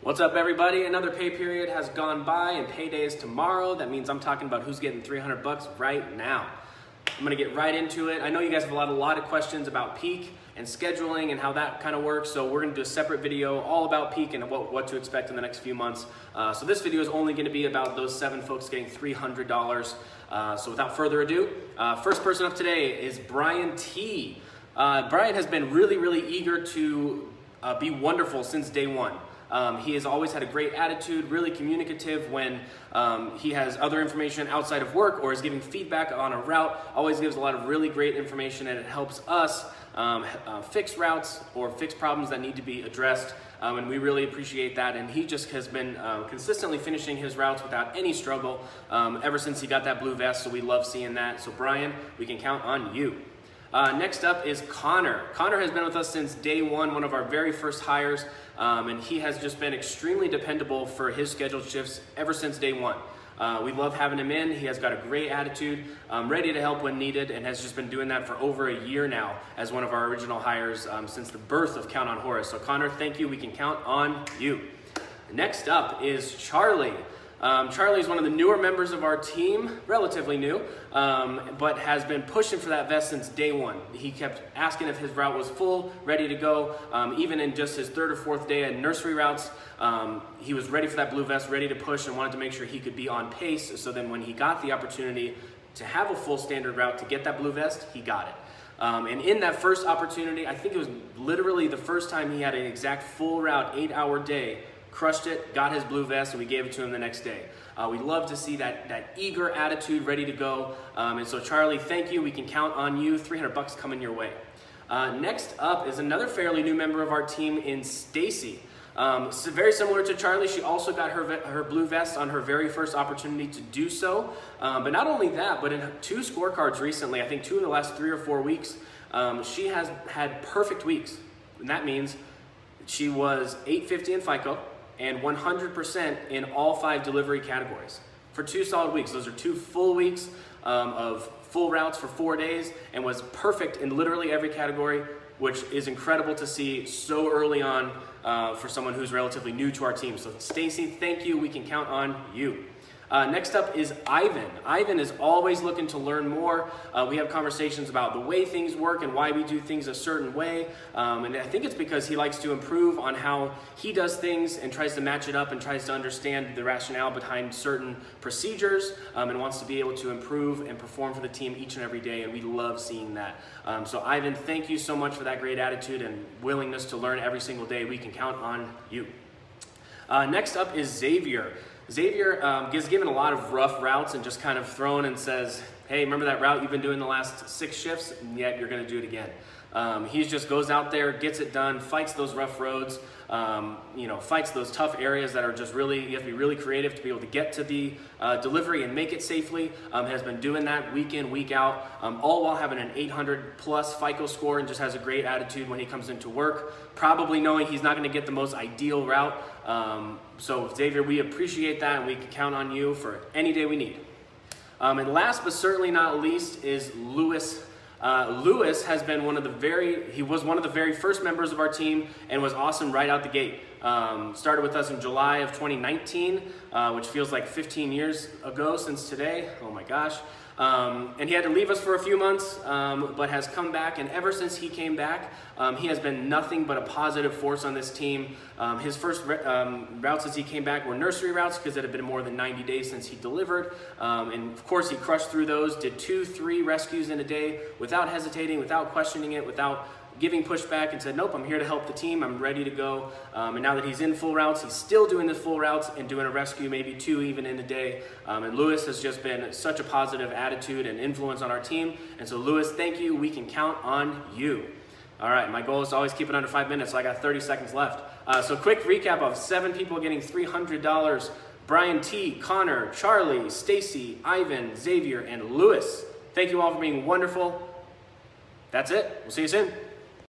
What's up, everybody? Another pay period has gone by and payday is tomorrow. That means I'm talking about who's getting 300 bucks right now. I'm gonna get right into it. I know you guys have a lot of questions about peak and scheduling and how that kind of works, so we're gonna do a separate video all about peak and what to expect in the next few months. So this video is only gonna be about those 7 folks getting $300. So without further ado, first person up today is Brian T. Brian has been really eager to be wonderful since day one. He has always had a great attitude, really communicative when he has other information outside of work or is giving feedback on a route. Always gives a lot of really great information, and it helps us fix routes or fix problems that need to be addressed. And we really appreciate that. And he just has been consistently finishing his routes without any struggle ever since he got that blue vest. So we love seeing that. So Brian, we can count on you. Next up is Connor. Connor has been with us since day one of our very first hires, and he has just been extremely dependable for his scheduled shifts ever since day one. We love having him in. He has got a great attitude, ready to help when needed, and has just been doing that for over a year now as one of our original hires since the birth of Count on Horace. So Connor, thank you. We can count on you. Next up is Charlie. Charlie is one of the newer members of our team, relatively new, but has been pushing for that vest since day one. He kept asking if his route was full, ready to go. Even in just his 3rd or 4th day at nursery routes, he was ready for that blue vest, ready to push, and wanted to make sure he could be on pace. So then when he got the opportunity to have a full standard route to get that blue vest, he got it. And in that first opportunity, I think it was literally the first time he had an exact full route, 8-hour day, crushed it, got his blue vest, and we gave it to him the next day. We love to see that eager attitude, ready to go. And so Charlie, thank you. We can count on you. 300 bucks coming your way. Next up is another fairly new member of our team in Stacy. So very similar to Charlie, she also got her blue vest on her very first opportunity to do so. But not only that, but in 2 scorecards recently, I think 2 of the last 3 or 4 weeks, she has had perfect weeks. And that means she was 850 in FICO and 100% in all 5 delivery categories for 2 solid weeks. Those are 2 full weeks of full routes for 4 days, and was perfect in literally every category, which is incredible to see so early on for someone who's relatively new to our team. So Stacy, thank you. We can count on you. Next up is Ivan. Ivan is always looking to learn more. We have conversations about the way things work and why we do things a certain way. And I think it's because he likes to improve on how he does things and tries to match it up and tries to understand the rationale behind certain procedures, and wants to be able to improve and perform for the team each and every day. And we love seeing that. So Ivan, thank you so much for that great attitude and willingness to learn every single day. We can count on you. Next up is Xavier. Xavier gets given a lot of rough routes and just kind of thrown and says, hey, remember that route you've been doing the last 6 shifts? And yet you're going to do it again. He just goes out there, gets it done, fights those rough roads, fights those tough areas that are just really, you have to be really creative to be able to get to the delivery and make it safely. Has been doing that week in, week out, all while having an 800 plus FICO score, and just has a great attitude when he comes into work, probably knowing he's not going to get the most ideal route. So Xavier, we appreciate that, and we can count on you for any day we need. And last but certainly not least is Lewis. Lewis has been he was one of the very first members of our team and was awesome right out the gate. Started with us in July of 2019, which feels like 15 years ago since today. Oh my gosh. And he had to leave us for a few months, but has come back, and ever since he came back, he has been nothing but a positive force on this team. His first routes as he came back were nursery routes because it had been more than 90 days since he delivered. And of course he crushed through those, did 2-3 rescues in a day without hesitating, without questioning it, without giving pushback, and said, nope, I'm here to help the team, I'm ready to go. And now that he's in full routes, he's still doing the full routes and doing a rescue, maybe 2 even in a day. And Lewis has just been such a positive attitude and influence on our team. And so Lewis, thank you. We can count on you. All right, my goal is to always keep it under 5 minutes, so I got 30 seconds left. So quick recap of 7 people getting $300. Brian T, Connor, Charlie, Stacy, Ivan, Xavier, and Lewis. Thank you all for being wonderful. That's it. We'll see you soon.